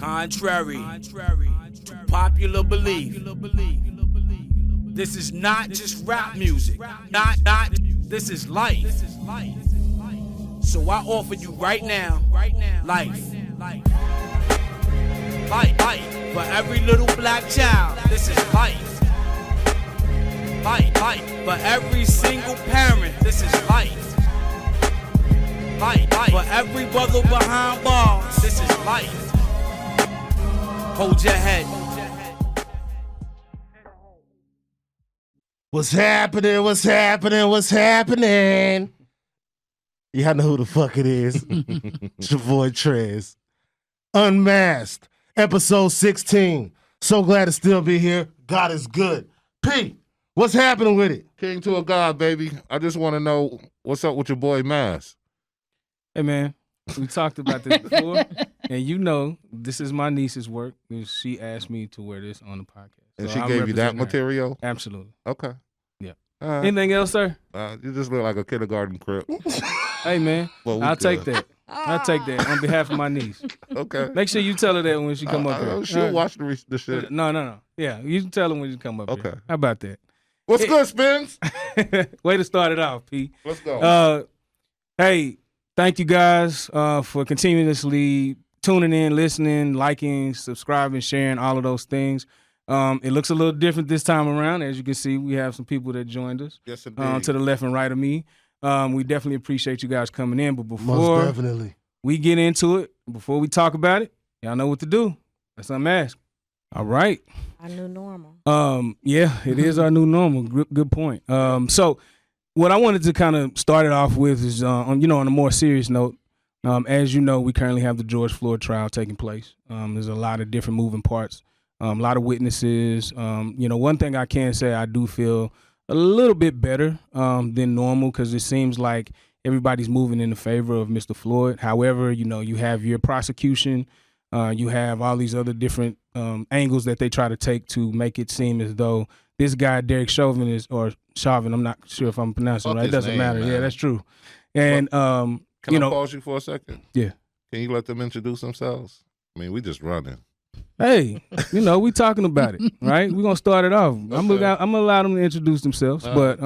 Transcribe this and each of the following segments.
Contrary to popular belief, this is not just rap music. This is life. So I offer you right now, life. Life. For every little black child, this is life. Life. For every single parent, this is life. Life. For every brother behind bars, this is life. Hold your head. What's happening? What's happening? What's happening? Y'all know who the fuck it is. It's your boy Trez. Unmasked, episode 16. So glad to still be here. God is good. P, what's happening with it? King to a God, baby. I just want to know what's up with your boy Mask. Hey, man, we talked about this before, and you know this is my niece's work. She asked me to wear this on the podcast. And so she I'm gave you that representing her. material? Absolutely. Okay. Yeah. Right. Anything else, sir? You just look like a kindergarten crib. Hey, man, Well, I'll take that. I'll take that on behalf of my niece. Okay. Make sure you tell her that when she come up here. She'll watch the shit. No. Yeah, you can tell her when you come up here. How about that? What's good, Spins? Way to start it off, P. Let's go. Hey, thank you guys for continuously tuning in, listening, liking, subscribing, sharing, all of those things. It looks a little different this time around. As you can see, we have some people that joined us. Yes, indeed. To the left and right of me. We definitely appreciate you guys coming in. But Most before definitely. we get into it, before we talk about it, y'all know what to do. Let's unmask. All right. Our new normal. Yeah, it is our new normal. Good point. So what I wanted to kind of start it off with is, on a more serious note, as you know, we currently have the George Floyd trial taking place. There's a lot of different moving parts, a lot of witnesses. One thing I can say, I do feel a little bit better than normal because it seems like everybody's moving in the favor of Mr. Floyd. However, you have your prosecution, you have all these other different angles that they try to take to make it seem as though this guy, Derek Chauvin, Chauvin, I'm not sure if I'm pronouncing it right. It doesn't matter. Man. Yeah, that's true. And, Can I pause you for a second? Yeah. Can you let them introduce themselves? I mean, we just running. Hey, we talking about it, right? We're going to start it off. I'm going to allow them to introduce themselves. But,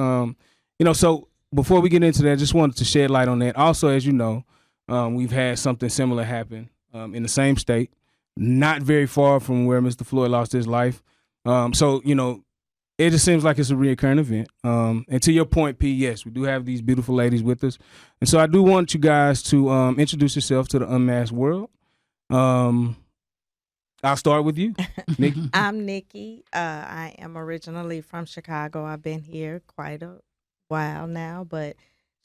so before we get into that, I just wanted to shed light on that. Also, as you know, we've had something similar happen in the same state, not very far from where Mr. Floyd lost his life. It just seems like it's a reoccurring event. And to your point, P, yes, we do have these beautiful ladies with us. And so I do want you guys to introduce yourself to the unmasked world. I'll start with you, Nikki. I'm Nikki. I am originally from Chicago. I've been here quite a while now, but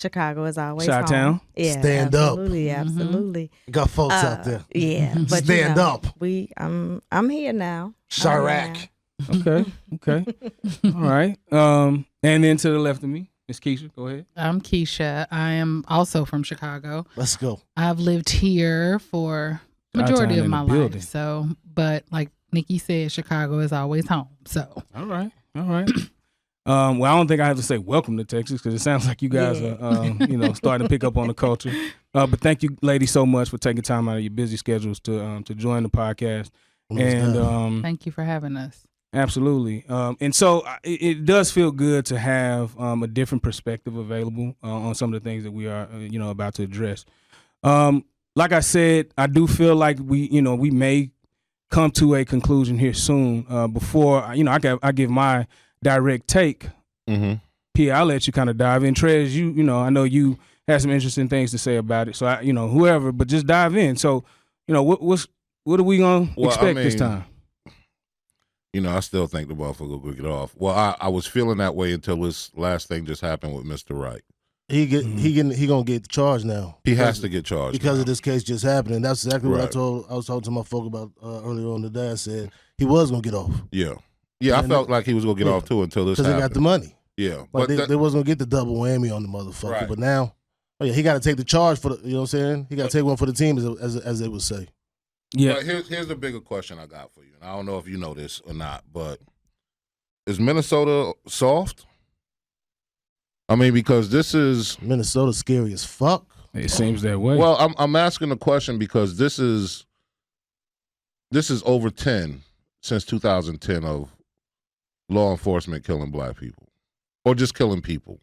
Chicago is always Chi-town. home. Yeah, Stand absolutely, up. absolutely. Got folks out there. Yeah, but Stand up. I'm here now. Chirac. Okay. All right. And then to the left of me, Miss Keisha, go ahead. I'm Keisha. I am also from Chicago. Let's go. I've lived here for majority of my life. So, but like Nikki said, Chicago is always home. So. All right. Well, I don't think I have to say welcome to Texas because it sounds like you guys are, starting to pick up on the culture. But thank you, ladies, so much for taking time out of your busy schedules to join the podcast. And thank you for having us. Absolutely. And so it does feel good to have a different perspective available on some of the things that we are, about to address. Like I said, I do feel like we may come to a conclusion here soon. Before, I give my direct take. Mm-hmm. P, I'll let you kind of dive in. Trez, I know you have some interesting things to say about it. So, whoever, but just dive in. So, what are we going to expect this time? I still think the motherfucker will get off. Well, I was feeling that way until this last thing just happened with Mr. Wright. He gonna get charged now. He has to get charged because now. of this case just happening. That's exactly what I was talking to my folk about earlier on today. I said he was gonna get off. Yeah. I felt like he was gonna get off too until this happened. Because they got the money. Yeah, but they wasn't gonna get the double whammy on the motherfucker. Right. But now, he got to take the charge for the. You know what I'm saying? He got to take one for the team, as they would say. Yeah. But here's the bigger question I got for you, and I don't know if you know this or not, but is Minnesota soft? I mean, because this is Minnesota's scary as fuck. It seems that way. Well, I'm asking the question because this is this is over 10 since 2010 of law enforcement killing black people or just killing people.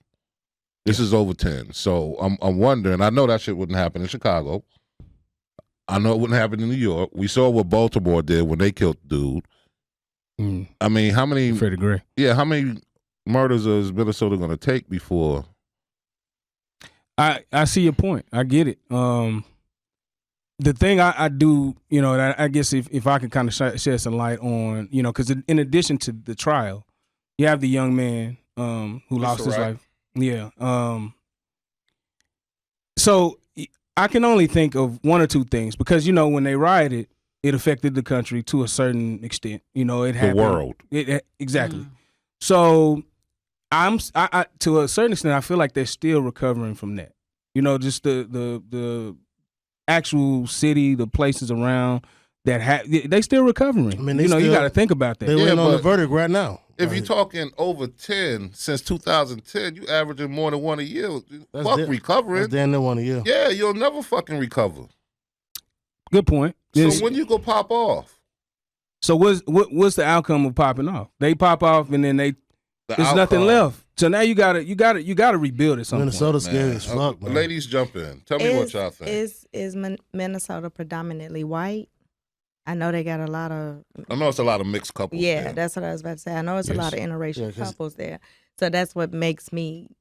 This is over 10. So I'm wondering, I know that shit wouldn't happen in Chicago. I know it wouldn't happen in New York. We saw what Baltimore did when they killed the dude. I mean, how many? Fair to agree. Yeah, how many murders is Minnesota going to take before? I see your point. I get it. The thing I do, I guess if I could kind of shed some light on, because in addition to the trial, you have the young man who lost his life. Yeah. So I can only think of one or two things because, when they rioted, it affected the country to a certain extent. It happened. The world. Exactly. So I to a certain extent, I feel like they're still recovering from that. Just the actual city, the places around that they still recovering. I mean, you got to think about that. They're waiting on the verdict right now. If you're talking over 10 since 2010, you averaging more than one a year. Recovering. That's damn near one a year. Yeah, you'll never fucking recover. Good point. So when you go pop off? So what's the outcome of popping off? They pop off and then there's nothing left. So now you gotta rebuild it. Minnesota's scary as fuck, man. Ladies, jump in. Tell me what y'all think. Is Minnesota predominantly white? I know they got a lot of. I know it's a lot of mixed couples. Yeah, there. That's what I was about to say. I know it's a lot of interracial couples there. So that's what makes me.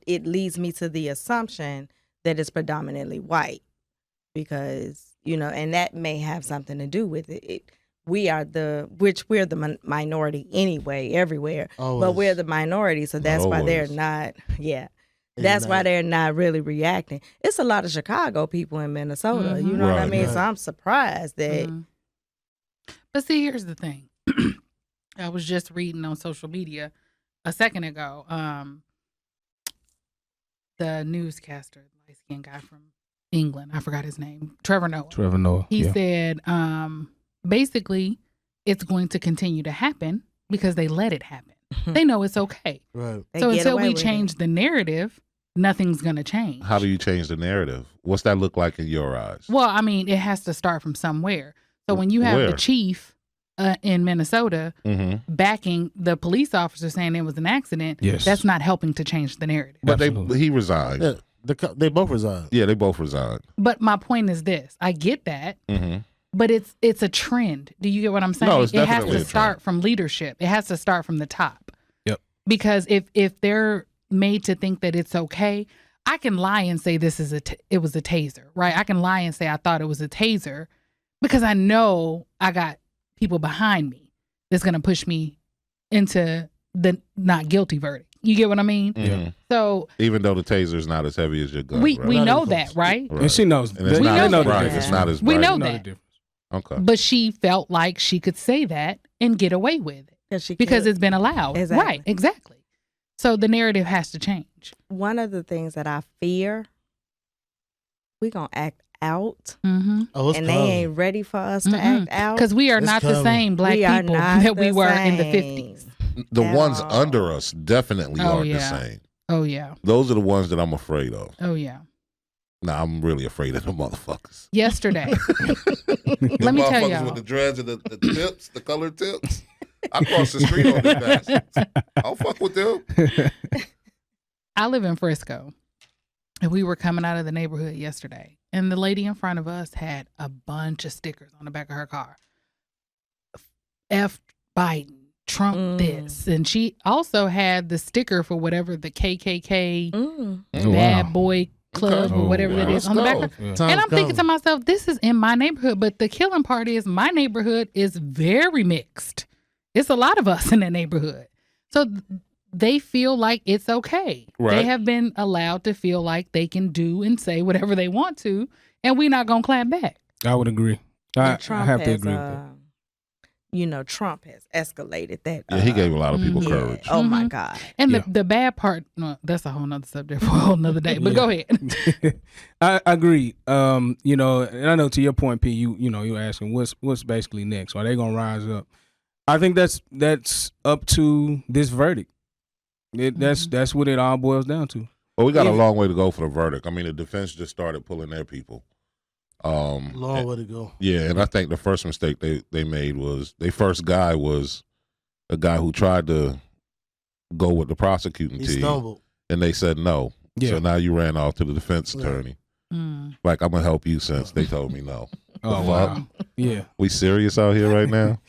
It leads me to the assumption that it's predominantly white, because and that may have something to do with it. We're the minority anyway, everywhere. Always. But we're the minority, so that's why they're not. Yeah. That's why they're not really reacting. It's a lot of Chicago people in Minnesota. Mm-hmm. You know what I mean? Right. So I'm surprised that. Mm-hmm. But see, here's the thing. I was just reading on social media a second ago. The newscaster, light-skinned guy from England, I forgot his name, Trevor Noah. He said, basically, it's going to continue to happen because they let it happen. They know it's okay. Right. So until we change the narrative, nothing's going to change. How do you change the narrative? What's that look like in your eyes? Well, I mean, it has to start from somewhere. So when you have the chief in Minnesota backing the police officer saying it was an accident, that's not helping to change the narrative. But he resigned. Yeah, they both resigned. Yeah, they both resigned. But my point is this. I get that. But it's a trend. Do you get what I'm saying? No, it's definitely it has to start from leadership. It has to start from the top. Yep. Because if they're made to think that it's okay, I can lie and say it was a taser, right? I can lie and say I thought it was a taser because I know I got people behind me that's going to push me into the not guilty verdict. You get what I mean? Mm-hmm. So even though the taser is not as heavy as your gun, we know that, right? And she knows. And it's not as bright. It's not as bright. We know that. Okay. But she felt like she could say that and get away with it because it's been allowed. Exactly. Right, exactly. So the narrative has to change. One of the things that I fear, we're going to act out, and they ain't ready for us to act out. Because we are not the same black people that we were in the 50s. The ones under us definitely aren't the same. Oh, yeah. Those are the ones that I'm afraid of. Oh, yeah. Nah, I'm really afraid of the motherfuckers. Yesterday. Let me tell y'all. With the dreads and the tips, the colored tips. I cross the street on these bastards. I'll fuck with them. I live in Frisco. And we were coming out of the neighborhood yesterday. And the lady in front of us had a bunch of stickers on the back of her car. F Biden, Trump this. And she also had the sticker for whatever the KKK bad boy club or whatever it is on the back. And I'm thinking to myself, this is in my neighborhood. But the killing part is my neighborhood is very mixed. It's a lot of us in that neighborhood. So they feel like it's okay. Right. They have been allowed to feel like they can do and say whatever they want to, and we're not going to clap back. I would agree. I have to agree with that. Trump has escalated that. Yeah, he gave a lot of people courage. Oh, my God. And the bad part, no, that's a whole nother subject for a whole nother day, but go ahead. I agree. And I know to your point, P, you're asking what's basically next. Are they going to rise up? I think that's up to this verdict. That's what it all boils down to. Well, we got a long way to go for the verdict. I mean, the defense just started pulling their people. Long way to go. Yeah, and I think the first mistake they made was their first guy was a guy who tried to go with the prosecuting He team, stumbled. and they said no. Yeah. So now you ran off to the defense attorney. Like, I'm gonna help you since they told me no. Oh wow. Yeah. We serious out here right now?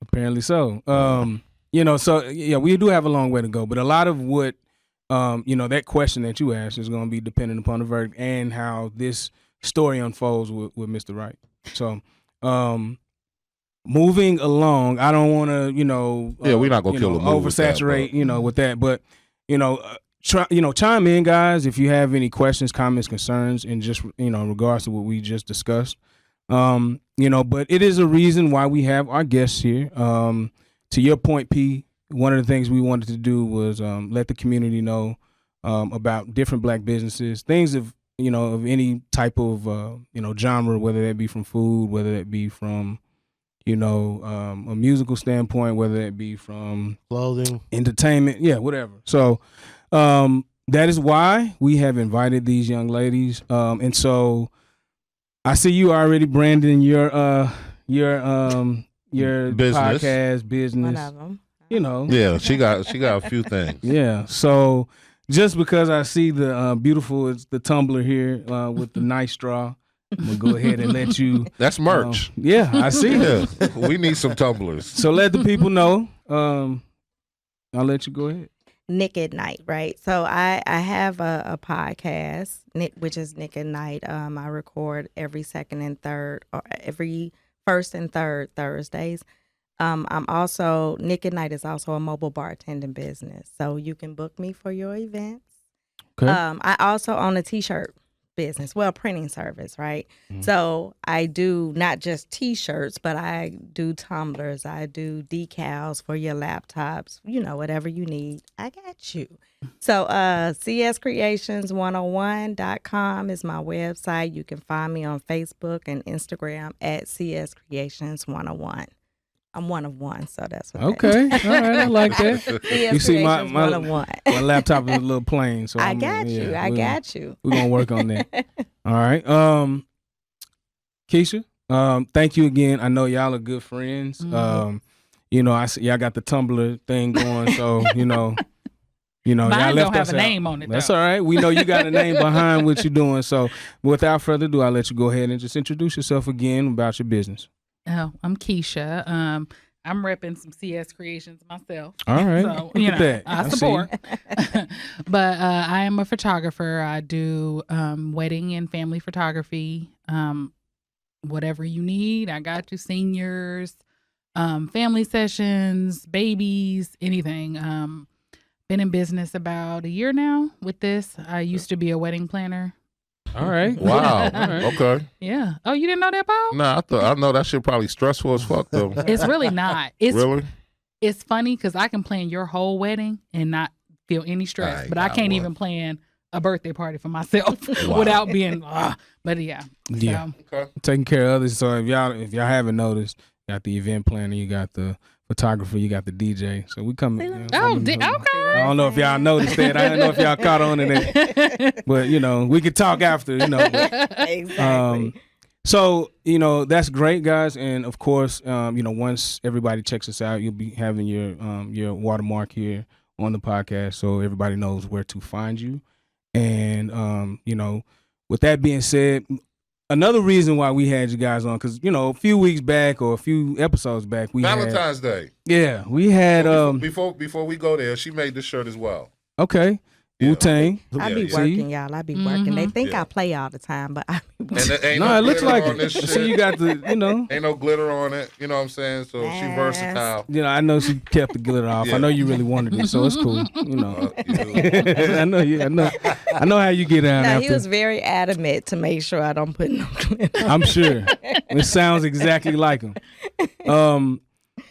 Apparently so. So yeah, we do have a long way to go, but a lot of what that question that you asked is going to be dependent upon the verdict and how this story unfolds with Mr. Wright. So, moving along, I don't want to, we're not gonna kill the mood oversaturate, with that, with that, but chime in, guys, if you have any questions, comments, concerns, and just in regards to what we just discussed. But it is a reason why we have our guests here. To your point, P, one of the things we wanted to do was let the community know about different Black businesses, things of any type of genre, whether that be from food, whether that be from a musical standpoint, whether that be from Clothing, entertainment, whatever. So that is why we have invited these young ladies, and so I see you already branding your Business. podcast business. One of them. Yeah, she got a few things. Yeah. So just because I see the it's the tumbler here with the nice straw, I'm gonna go ahead and let you. That's merch. I see it. Yeah, we need some tumblers. So let the people know. I'll let you go ahead. Nick at Night, right? So I have a podcast, which is Nick at Night. I record every second and third, or every first and third Thursdays. I'm also, Nick at Night is also a mobile bartending business. So you can book me for your events. Okay. I also own a t-shirt business, printing service, right? Mm-hmm. So I do not just t-shirts, but I do tumblers. I do decals for your laptops, whatever you need. I got you. So cscreations101.com is my website. You can find me on Facebook and Instagram at cscreations101. I'm one of one, so that's what. Okay, all right, I like that. You see, my laptop is a little plain, so I got you. We're gonna work on that. All right, Keisha, thank you again. I know y'all are good friends. Mm-hmm. I see y'all got the Tumblr thing going, so Mine y'all don't left have us a out. name on it. That's though. all right. We know you got a name behind what you're doing. So, without further ado, I'll let you go ahead and just introduce yourself again about your business. Oh, I'm Keisha. I'm repping some CS Creations myself. All right. So, Look at that. I support. But I am a photographer. I do wedding and family photography. Whatever you need, I got you. Seniors, family sessions, babies, anything. Been in business about a year now with this. I used to be a wedding planner. All right. Wow. All right. Okay. Yeah. Oh, you didn't know that, Paul? Nah, I know that shit probably stressful as fuck though. It's really not. Really? It's funny because I can plan your whole wedding and not feel any stress, but I can't even plan a birthday party for myself without being. But yeah. Yeah. So. Okay. Taking care of others. So if y'all haven't noticed, you got the event planner, you got the photographer, you got the DJ. So we come. Okay. I don't know if y'all noticed that. I don't know if y'all caught on to that. But we could talk after. Exactly. So that's great, guys. And of course, once everybody checks us out, you'll be having your watermark here on the podcast, so everybody knows where to find you. And with that being said, another reason why we had you guys on, because a few weeks back or a few episodes back, we Valentine's Day. Yeah, we had before we go there, she made this shirt as well. Okay. Yeah. Wu-Tang. I be working, y'all. I be working. They think I play all the time, but I be working. And ain't No, it looks like on this it. shit. So you got the, Ain't no glitter on it. You know what I'm saying? So she versatile. I know she kept the glitter off. Yeah. I know you really wanted it, so it's cool. I know you. I know how you get down. No, after. he was very adamant to make sure I don't put no glitter. I'm sure. It sounds exactly like him.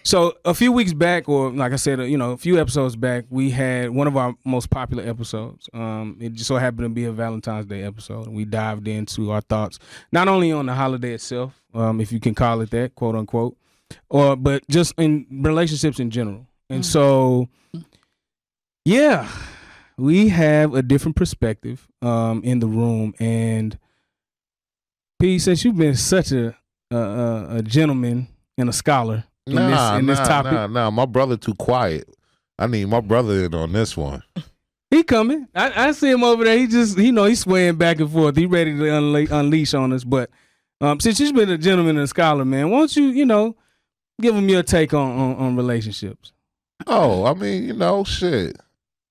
So a few weeks back, or like I said, a few episodes back, we had one of our most popular episodes. It just so happened to be a Valentine's Day episode, and we dived into our thoughts, not only on the holiday itself, if you can call it that, quote unquote, but just in relationships in general. And so, yeah, we have a different perspective in the room. And P, since you've been such a gentleman and a scholar in this topic. Nah. My brother too quiet. I need my brother in on this one. He coming. I see him over there. He's swaying back and forth. He ready to unleash on us. But since you've been a gentleman and a scholar, man, won't you, give him your take on relationships? Oh, I mean, shit.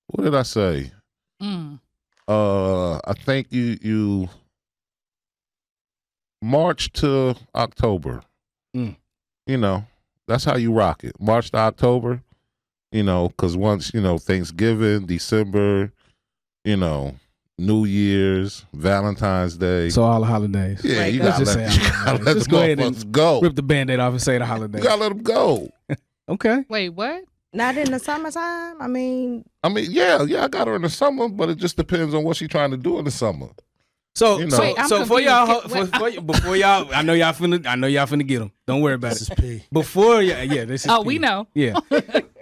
What did I say? I think you March to October. That's how you rock it. March to October. Because once, Thanksgiving, December, New Year's, Valentine's Day. So all the holidays. Yeah, right, you got to let the go ahead and go. Rip the Band-Aid off and say the holidays. You got to let them go. Okay. Wait, what? Not in the summertime? I mean, yeah, I got her in the summer, but it just depends on what she's trying to do in the summer. So before y'all, I know y'all finna get them. Don't worry about This is P. Before this is Oh, P. we know. Yeah.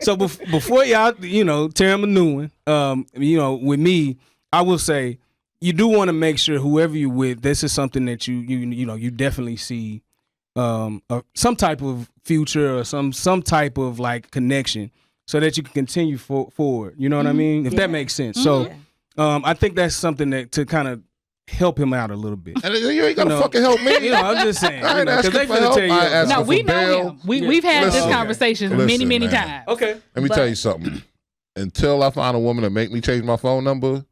So before y'all, tear them a new one. With me, I will say you do want to make sure whoever you're with, this is something that you definitely see some type of future or some type of like connection, so that you can continue forward. You know what I mean? If that makes sense. So I think that's something that to kind of help him out a little bit. And you ain't gotta fucking help me. I'm just saying. I ain't asking for help. No, we know him. We've had this conversation many times. Okay. Let me tell you something. Until I find a woman that make me change my phone number,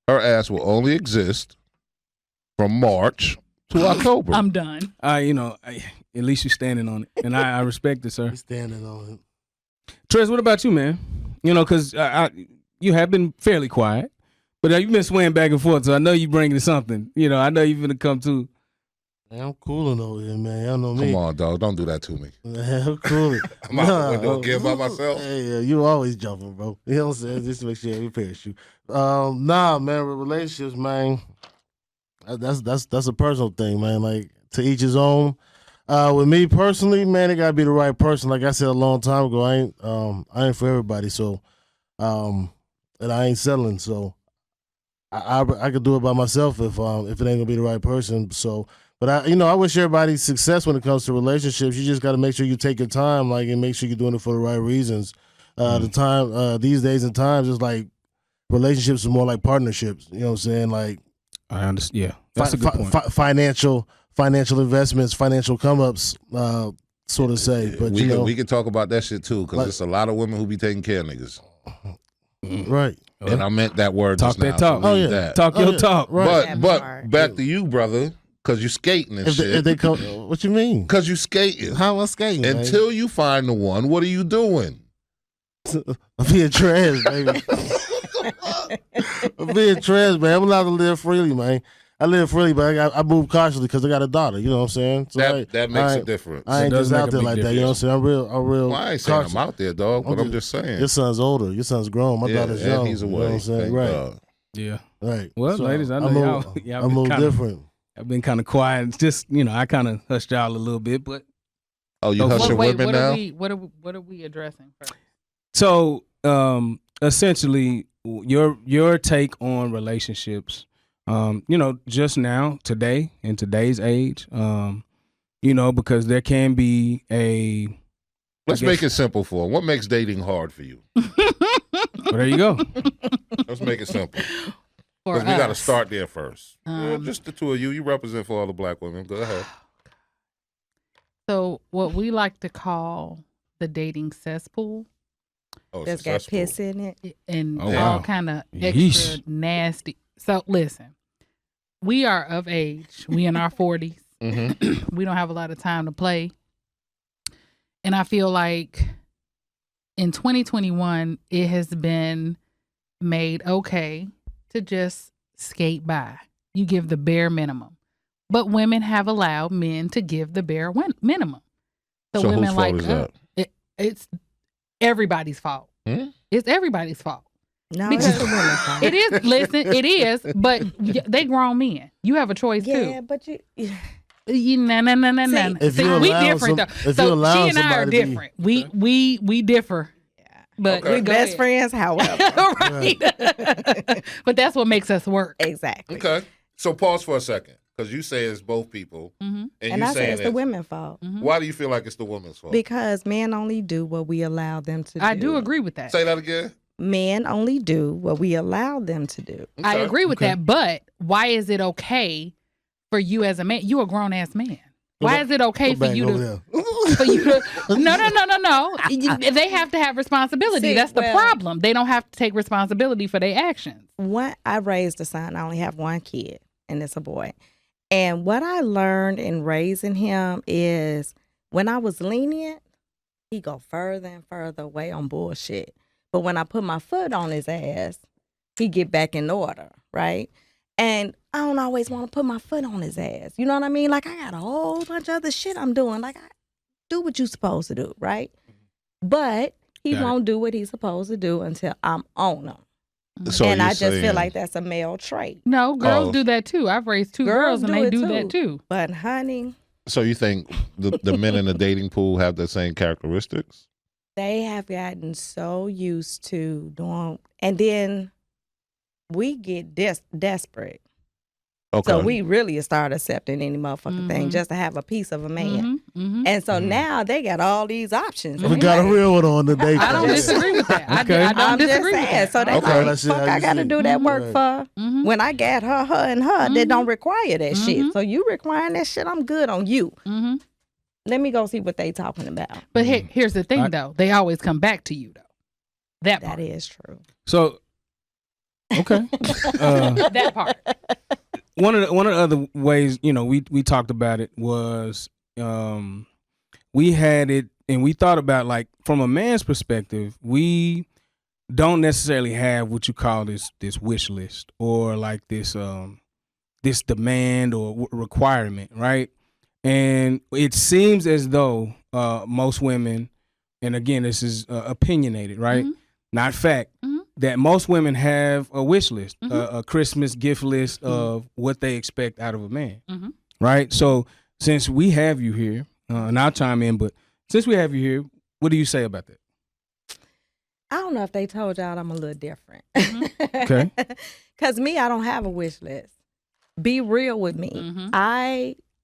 her ass will only exist from March to October. I'm done. At least you're standing on it, and I respect it, sir. He's standing on it. Trez, what about you, man? Because you have been fairly quiet. But you've been swaying back and forth, so I know you bringing something. I know you're gonna come too. Man, I'm cooling over here, man. Y'all know me. Come on, dog. Don't do that to me. Man, I'm cooling. I'm out the window again by myself. Hey, you always jumping, bro. You know what I'm saying? Just to make sure you have your parachute. Nah, man, with relationships, man, that's a personal thing, man. Like, to each his own. With me personally, man, it gotta be the right person. Like I said a long time ago, I ain't for everybody. So, and I ain't settling. So, I could do it by myself if it ain't gonna be the right person. So, but I wish everybody success when it comes to relationships. You just got to make sure you take your time, like, and make sure you're doing it for the right reasons. The time these days and times is like relationships are more like partnerships. You know what I'm saying? Like, I understand. Yeah, that's a good point. Financial investments, financial come ups, sort of say. But we can talk about that shit too, because there's a lot of women who be taking care of niggas. Right. And I meant that word talk just that now. talk. So that. Talk your talk. Right. But back to you, brother, because you skating and shit. If they come, what you mean? Because you skating. How am I skating? Until you find the one, what are you doing? I'm being trash, baby. I'm being trash, man. I'm allowed to live freely, man. I live freely, but I move cautiously because I got a daughter. You know what I'm saying? So that makes a difference. I ain't just out there like that. You know what I'm saying? I'm real. Well, I ain't saying cautious. I'm out there, dog, but I'm just saying. Your son's older. Your son's grown. My daughter's young. He's away. You know what I'm saying? Right. God. Yeah. Right. Well, so ladies, I know y'all. I'm a little different. I've been kind of quiet. It's just, I kind of hushed y'all a little bit, but. Oh, you hushing women now? What are we addressing first? So, essentially, your take on relationships. Just now, today, in today's age, because there can be a. Let's make it simple for him. What makes dating hard for you? Well, there you go. Let's make it simple. Because we got to start there first. Just the two of you. You represent for all the black women. Go ahead. So, what we like to call the dating cesspool. Oh, that's got piss in it. And all kind of extra nasty. So listen, we are of age. We in our 40s. Mm-hmm. We don't have a lot of time to play. And I feel like in 2021, it has been made okay to just skate by. You give the bare minimum. But women have allowed men to give the bare minimum. So women whose fault is that? It's everybody's fault. It's everybody's fault. No, because it's the women's fault. It is. Listen, it is. But they grown men. You have a choice too. Yeah, but you. No. See, we different though. So she and I are different. We differ. But we're best friends, however. Right. But that's what makes us work. Exactly. Okay. So pause for a second. because you say it's both people, Mm-hmm. and you I say saying it's the women's fault. Mm-hmm. Why do you feel like it's the woman's fault? Because men only do what we allow them to do. I do agree with that. Say that again. Men only do what we allow them to do. I Okay. agree with that, but why is it okay for you as a man? You a grown ass man. Why is it okay for you to? No. They have to have responsibility. See, That's the well- problem. They don't have to take responsibility for their actions. I raised a son. I only have one kid, and it's a boy. And what I learned in raising him is when I was lenient, he go further and further away on bullshit. But when I put my foot on his ass, he get back in order, right? And I don't always want to put my foot on his ass. You know what I mean? Like, I got a whole bunch of other shit I'm doing. Like, I do what you supposed to do, right? But he won't do what he's supposed to do until I'm on him. So and you're I just feel saying- like that's a male trait. No, girls Oh. do that too. I've raised two girls and they do that too. But honey, So you think the men in the dating pool have the same characteristics? they have gotten so used to doing, and then we get desperate. Okay. So we really start accepting any motherfucking thing just to have a piece of a man. Mm-hmm. And so now they got all these options. We got a real one on today. I don't disagree with that. I don't I'm just disagree with saying. that. So they Okay. like, fuck, I got to do that work for when I got her, and her that don't require that shit. So you requiring that shit, I'm good on you. Mm-hmm. Let me go see what they talking about. But here's the thing, though. They always come back to you, though. That part. That is true. So, okay. That part. One of the other ways, we talked about it was we had it and we thought about, like, from a man's perspective, we don't necessarily have what you call this wish list or like this demand or requirement, right? And it seems as though most women, and again, this is opinionated, right? Not fact, that most women have a wish list, a Christmas gift list of what they expect out of a man, right? So since we have you here, and I'll chime in, but since we have you here, what do you say about that? I don't know if they told y'all I'm a little different. Okay. Because me, I don't have a wish list. Be real with me.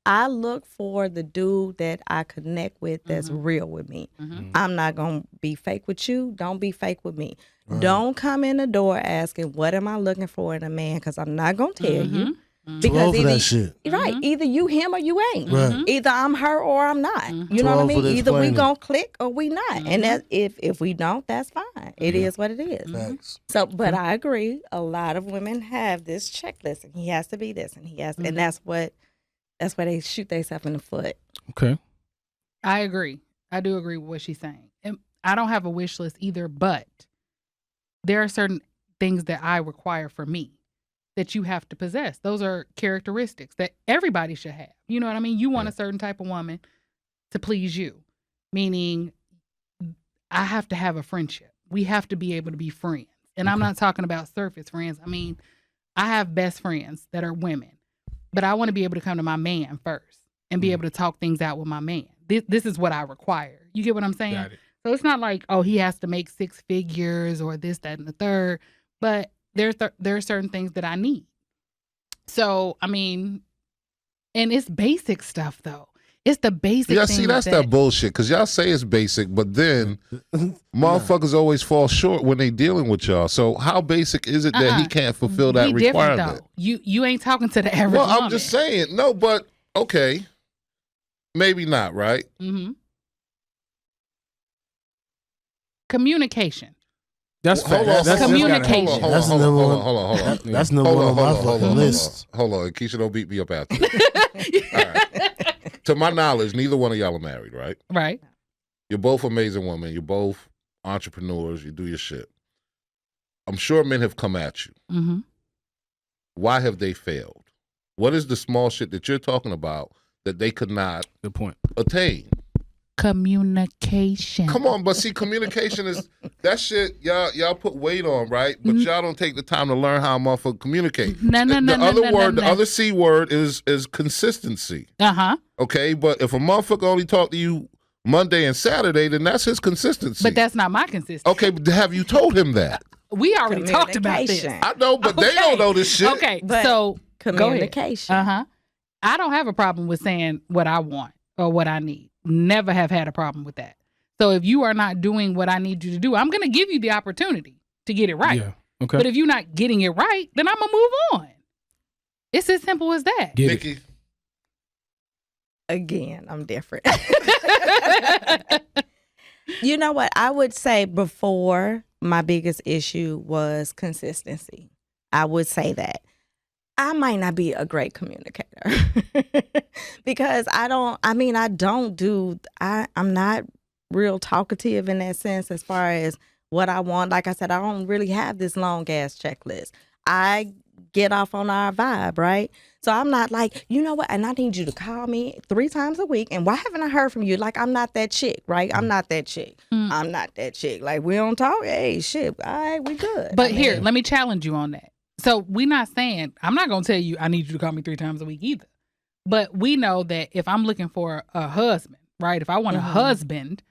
I look for the dude that I connect with that's real with me. I'm not going to be fake with you. Don't be fake with me. Right. Don't come in the door asking, what am I looking for in a man? Because I'm not going to tell you. Because either, that shit. Right. Either you him or you ain't. Right. Either I'm her or I'm not. You know what I mean? Either we going to click or we not. And that, if we don't, that's fine. It is what it is. Thanks. So, but I agree. A lot of women have this checklist, and he has to be this, and he has, and that's why they shoot themselves in the foot. Okay. I agree. I do agree with what she's saying. And I don't have a wish list either, but there are certain things that I require for me that you have to possess. Those are characteristics that everybody should have. You know what I mean? You want a certain type of woman to please you, meaning I have to have a friendship. We have to be able to be friends. And I'm not talking about surface friends. I mean, I have best friends that are women, but I want to be able to come to my man first and be able to talk things out with my man. This is what I require. You get what I'm saying? Got it. So it's not like, oh, he has to make 6 figures or this, that, and the third. But there are certain things that I need. So, I mean, and it's basic stuff, though. It's the basic Yeah, things see, that's that bullshit. Because y'all say it's basic, but then motherfuckers always fall short when they dealing with y'all. So how basic is it that he can't fulfill that We different, requirement? though. You ain't talking to the average Well, I'm woman. just saying. No, but okay. Maybe not, right? Mm-hmm. Communication. That's Hold fact. on, That's communication. Hold on. That's Hold number on. one. Hold on. That's number one on my fucking list. Hold on. Keisha, don't beat me up after this. All right. To my knowledge, neither one of y'all are married, right? Right. You're both amazing women. You're both entrepreneurs. You do your shit. I'm sure men have come at you. Mm-hmm. Why have they failed? What is the small shit that you're talking about that they could not Good point. attain? Communication. Come on, but see, communication is that shit y'all put weight on, right? But y'all don't take the time to learn how a motherfucker communicate. The other C word is consistency. Uh-huh. Okay, but if a motherfucker only talk to you Monday and Saturday, then that's his consistency. But that's not my consistency. Okay, but have you told him that? We already talked about this. Communication. I know, but they don't know this shit. Okay, But so communication. Uh-huh. I don't have a problem with saying what I want or what I need. Never have had a problem with that. So if you are not doing what I need you to do, I'm going to give you the opportunity to get it right. Yeah. Okay. But if you're not getting it right, then I'm going to move on. It's as simple as that. Nikki. Again, I'm different. You know what? I would say before, my biggest issue was consistency. I would say that. I might not be a great communicator because I'm not real talkative in that sense as far as what I want. Like I said, I don't really have this long ass checklist. I get off on our vibe, right? So I'm not like, you know what? And I need you to call me 3 times a week. And why haven't I heard from you? Like, I'm not that chick, right? I'm not that chick. I'm not that chick. Like, we don't talk. Hey, shit. All right, we good. But here, let me challenge you on that. So we're not saying, I'm not going to tell you I need you to call me 3 times a week either. But we know that if I'm looking for a husband, right? If I want a husband,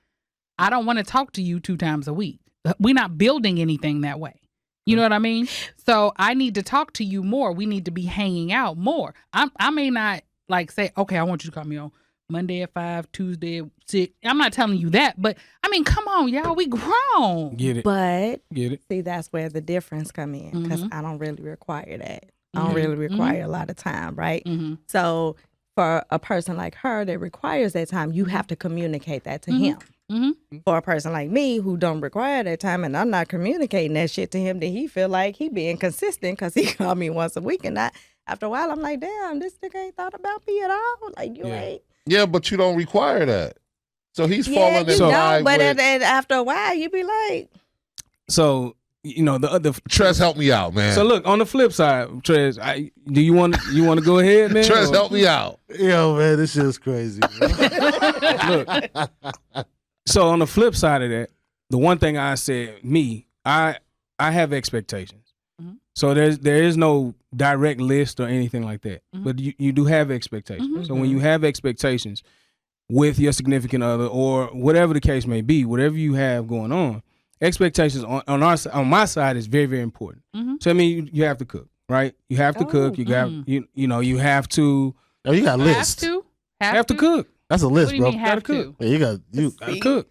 I don't want to talk to you 2 times a week. We're not building anything that way. You know what I mean? So I need to talk to you more. We need to be hanging out more. I may not like say, okay, I want you to call me on Monday at 5, Tuesday at 6. I'm not telling you that, but I mean, come on, y'all, we grown. Get it. But Get it. see, that's where the difference come in because I don't really require that. I don't really require a lot of time, right? So for a person like her that requires that time, you have to communicate that to him. For a person like me who don't require that time and I'm not communicating that shit to him, then he feel like he being consistent because he called me once a week. And after a while, I'm like, damn, this nigga ain't thought about me at all. Like, you ain't. Yeah, but you don't require that. So he's falling in line. line But with... after a while, you be like. So, you know, the other... Trez, help me out, man. So look, on the flip side, Trez, do you want to go ahead, man? Trez, help me out. Yo, man, this shit's crazy. Look. So on the flip side of that, the one thing I said, I have expectations. So there is no direct list or anything like that. But you do have expectations. So when you have expectations with your significant other or whatever the case may be, whatever you have going on, expectations on my side is very, very important. So I mean, you have to cook, right? You have to cook. You got you have to. Oh, you got a list. Have to cook. That's a list, what do you bro. mean have to? Yeah, you gotta cook.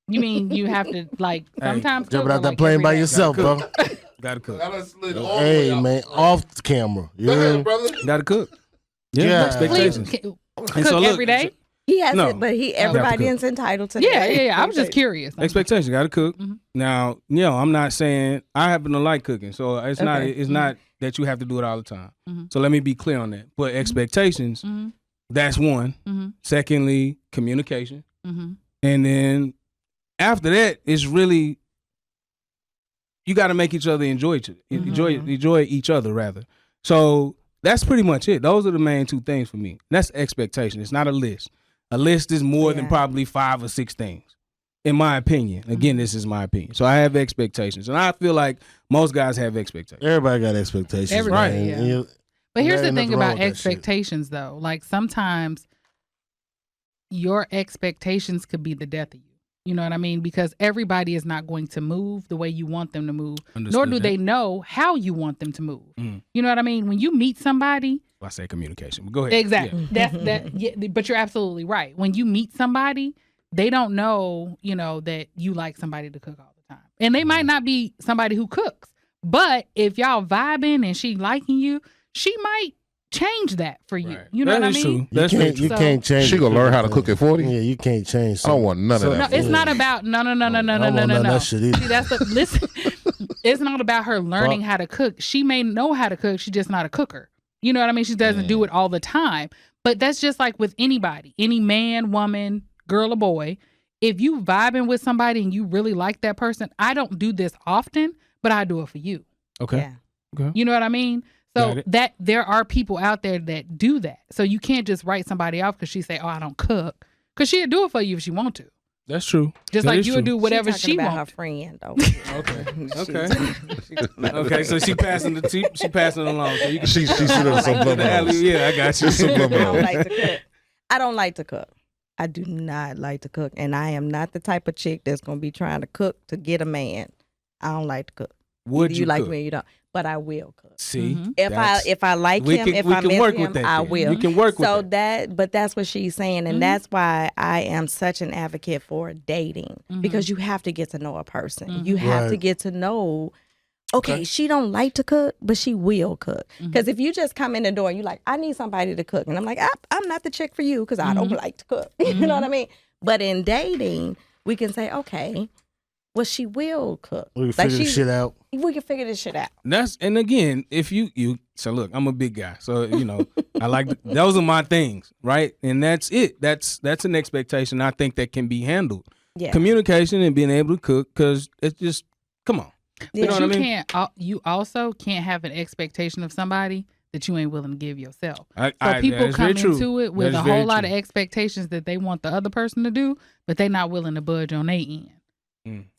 You mean you have to like sometimes Jumping cook out that like plane by every day? yourself, bro. Gotta cook. Hey, man, off the camera. You know? brother. Gotta cook. Yeah, expectations. Cook every day? He has No. it, but everybody is entitled to Yeah, that. yeah. I was just curious. Expectations. Gotta cook. Now, I'm not saying I happen to like cooking, so it's not that you have to do it all the time. So let me be clear on that. But expectations, that's one. Secondly, communication, and then after that, it's really you got to make each other enjoy each other rather. So that's pretty much it. Those are the main 2 things for me. That's expectation. It's not a list. A list is more than probably 5 or 6 things, in my opinion. Again, this is my opinion. So I have expectations, and I feel like most guys have expectations. Everybody got expectations, Everybody, man. yeah. But here's the thing nothing wrong about with that shit. expectations, though. Like sometimes your expectations could be the death of you. You know what I mean? Because everybody is not going to move the way you want them to move, nor do they know how you want them to move. You know what I mean? When you meet somebody, I say communication. But go ahead. Exactly. Yeah. Yeah, but you're absolutely right. When you meet somebody, they don't know, that you like somebody to cook all the time, and they might not be somebody who cooks. But if y'all vibing and she liking you, she might change that for you. Right. You know That what I is mean? true. You can't change. She gonna learn how to cook at 40? Yeah, you can't change. I don't want none of that. No, it's not about no. I don't want none of that shit either. See, that's listen. It's not about her learning how to cook. She may know how to cook. She's just not a cooker. You know what I mean? She doesn't do it all the time. But that's just like with anybody, any man, woman, girl, or boy. If you vibing with somebody and you really like that person, I don't do this often, but I do it for you. Okay. Yeah. Okay. You know what I mean? So that there are people out there that do that. So you can't just write somebody off because she say, "Oh, I don't cook," because she'll do it for you if she want to. That's true. Just that like you would do whatever She she talking about wants. her friend, though. Okay. So she passing it along. So you can She should have subliminals. Yeah, I got you. I don't like to cook. I do not like to cook, and I am not the type of chick that's gonna be trying to cook to get a man. I don't like to cook. Would Either you like cook? me or you don't. But I will cook. See, If I like him, if I miss work him, with that. I then. will. We can work with So that. but that's what she's saying, and that's why I am such an advocate for dating because you have to get to know a person. You have to get to know. Okay, she don't like to cook, but she will cook. Because if you just come in the door and you're like, I need somebody to cook, and I'm like, I'm not the chick for you because I don't like to cook. You know what I mean? But in dating, we can say, okay, well, she will cook. We can figure this shit out. We can figure this shit out. And again, if you so look, I'm a big guy, so I like those are my things, right? And that's it. That's an expectation I think that can be handled. Yeah. Communication and being able to cook, because it's just come on. You know what I mean? You also can't have an expectation of somebody that you ain't willing to give yourself. So people come into it with a whole lot of expectations that they want the other person to do, but they're not willing to budge on their end.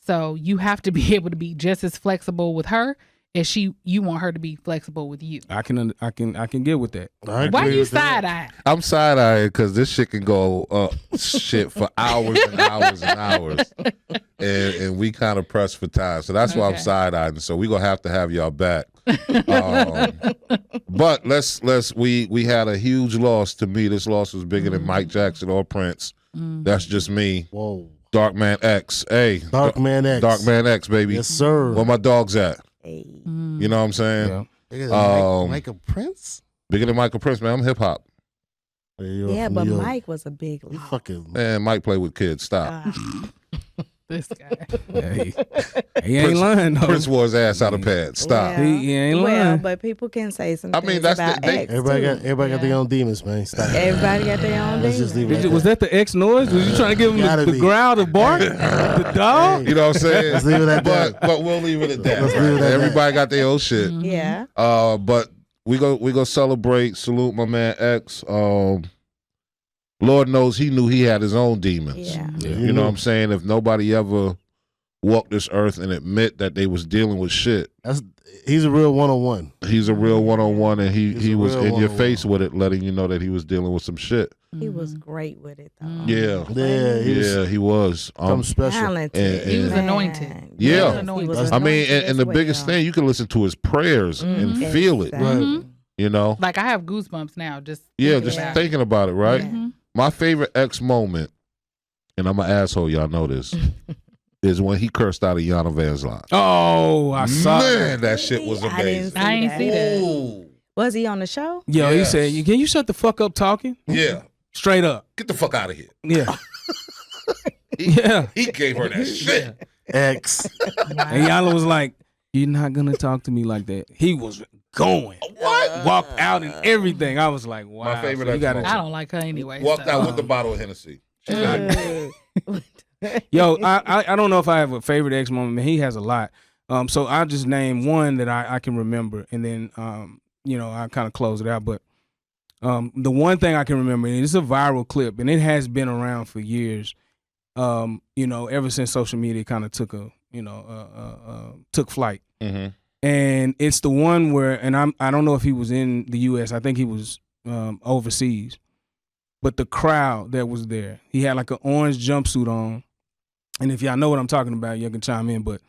So you have to be able to be just as flexible with her as you want her to be flexible with you. I can get with that. Why you side eye? I'm side eyeing because this shit can go shit for hours and hours and hours, and we kind of pressed for time, so that's why I'm side eyeing. So we gonna have y'all back. But we had a huge loss. To me, this loss was bigger than Mike Jackson or Prince. That's just me. Whoa. Dark Man X. Hey. Dark Man X. Dark Man X, baby. Yes, sir. Where my dog's at? Hey. You know what I'm saying? Yeah. Bigger than Michael Prince? Bigger than Michael Prince, man. I'm hip hop. Yeah, but Mike was a big You fucking Man, Mike play with kids. Stop. This guy. He ain't lying though. Prince wore his ass out of pads. Stop. Well, He ain't well, lying. but people can say some I things mean, that's about they- X everybody too. got their own demons, man. Stop. Everybody got their own Let's just demons. leave it at Was that the X noise? Was you trying to give him Gotta the be. growl, the bark, the dog? You know what I'm saying? Let's leave it at that. But we'll leave it at that. Let's leave it at that. Everybody got their own shit. Yeah. But we go celebrate, salute my man X. Lord knows he knew he had his own demons. Yeah. You know what I'm saying? If nobody ever walked this earth and admit that they was dealing with shit, He's a real one-on-one. he's a real one-on-one, and he a was real in your one-on-one. face with it, letting you know that he was dealing with some shit. He was great with it, though. Yeah. Yeah, He was. something special. Talented. And- He was anointed. Yeah. He was He anointed. was I mean, anointed and the as biggest well. thing, you can listen to his prayers and feel it. Exactly. You know? Like I have goosebumps now. Just Yeah, thinking just about it. thinking about it, right? Yeah. My favorite X moment, and I'm an asshole, y'all know this, is when he cursed out of Yana Van's line. Oh, I saw Man, that. that shit was I didn't amazing. see I ain't that. see that. Ooh. Was he on the show? Yo, Yes. he said, "Can you shut the fuck up talking?" Yeah. Straight up. Get the fuck out of here. Yeah. Yeah. He gave her that shit. X. And Yana was like, "You're not gonna talk to me like that." He was going. What? Walked out and everything. I was like, "Wow." My favorite So you X gotta- moment. I don't like her anyway. Walked so. out with the bottle of Hennessy. Yo, I don't know if I have a favorite X moment. Man, he has a lot. So I'll just name one that I can remember, and then I kind of close it out. But the one thing I can remember, and it's a viral clip, and it has been around for years. Ever since social media kind of took took flight. Mm-hmm. And it's the one where, and I don't know if he was in the U.S. I think he was overseas. But the crowd that was there, he had like an orange jumpsuit on. And if y'all know what I'm talking about, you can chime in. But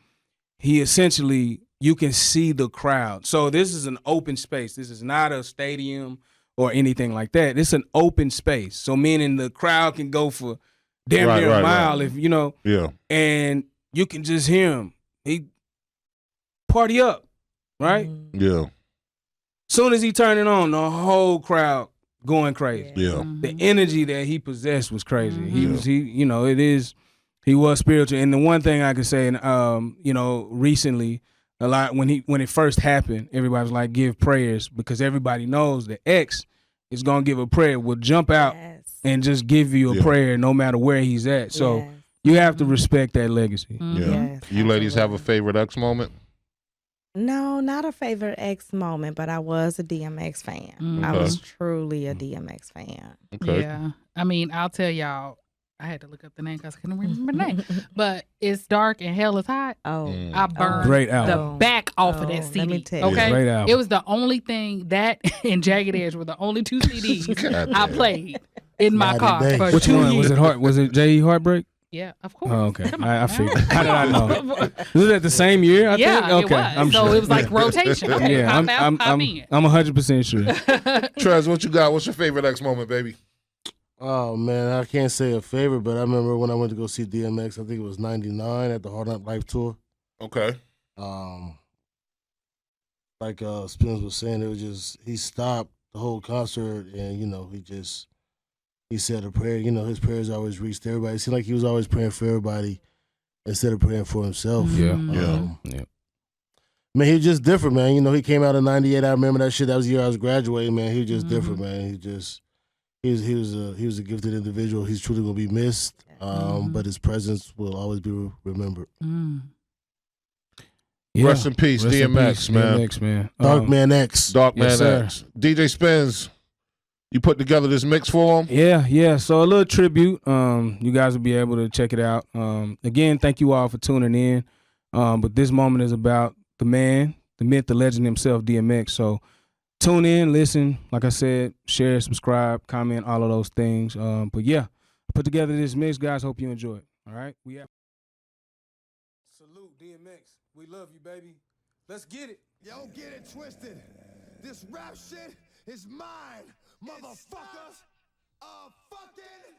he essentially, you can see the crowd. So this is an open space. This is not a stadium or anything like that. It's an open space. So meaning the crowd can go for damn near a mile, if you know. Yeah. And you can just hear him. He party up, right? Yeah. Soon as he turned it on, the whole crowd going crazy. Yeah. The energy that he possessed was crazy. Yeah. He was spiritual. And the one thing I could say, recently, a lot when it first happened, everybody was like, give prayers, because everybody knows that X is gonna give a prayer, will jump out and just give you a prayer no matter where he's at. So you have to respect that legacy. Yeah. Yes, You ladies have a favorite X moment? No, not a favorite X moment, but I was a DMX fan. I Okay. was truly a DMX fan. Okay. Yeah. I mean, I'll tell y'all, I had to look up the name because I couldn't remember the name. But it's dark and hell is hot. Oh, I burned Great the album. back off of that let CD. me tell you. Okay. Great album. It was the only thing, that and Jagged Edge were the only two CDs God I damn. played in my Night car and day. for Which 2 one years. was it? Was it J.E. Heartbreak? Yeah, of course. Oh, okay. Come on I now. figured. How did I know? Was it the same year? I Yeah, think. Okay, it was. I'm So sure. it was like rotation. Okay, Yeah, pop out, pop I'm in. 100% sure. Trez, what you got? What's your favorite X moment, baby? Oh man, I can't say a favorite, but I remember when I went to go see DMX. I think it was '99 at the Hard Knock Life tour. Okay. Like Spence was saying, it was just he stopped the whole concert, and he said a prayer. You know, his prayers always reached everybody. It seemed like he was always praying for everybody instead of praying for himself. Yeah, yeah. Man, he was just different, man. You know, he came out in '98. I remember that shit. That was the year I was graduating, man. He was just different, man. He was a gifted individual. He's truly gonna be missed. But his presence will always be remembered. Yeah. Rest in peace, Rest in DMX, peace, man. DMX, man. Dark Man X. Dark Man Yes, sir. X. DJ Spins, you put together this mix for him? Yeah. So a little tribute. You guys will be able to check it out. Again, thank you all for tuning in. But this moment is about the man, the myth, the legend himself, DMX. So tune in, listen. Like I said, share, subscribe, comment, all of those things. But yeah, I put together this mix, guys. Hope you enjoy it. All right, Salute, DMX. We love you, baby. Let's get it. Yo, get it twisted. This rap shit is mine, motherfuckers. Fucking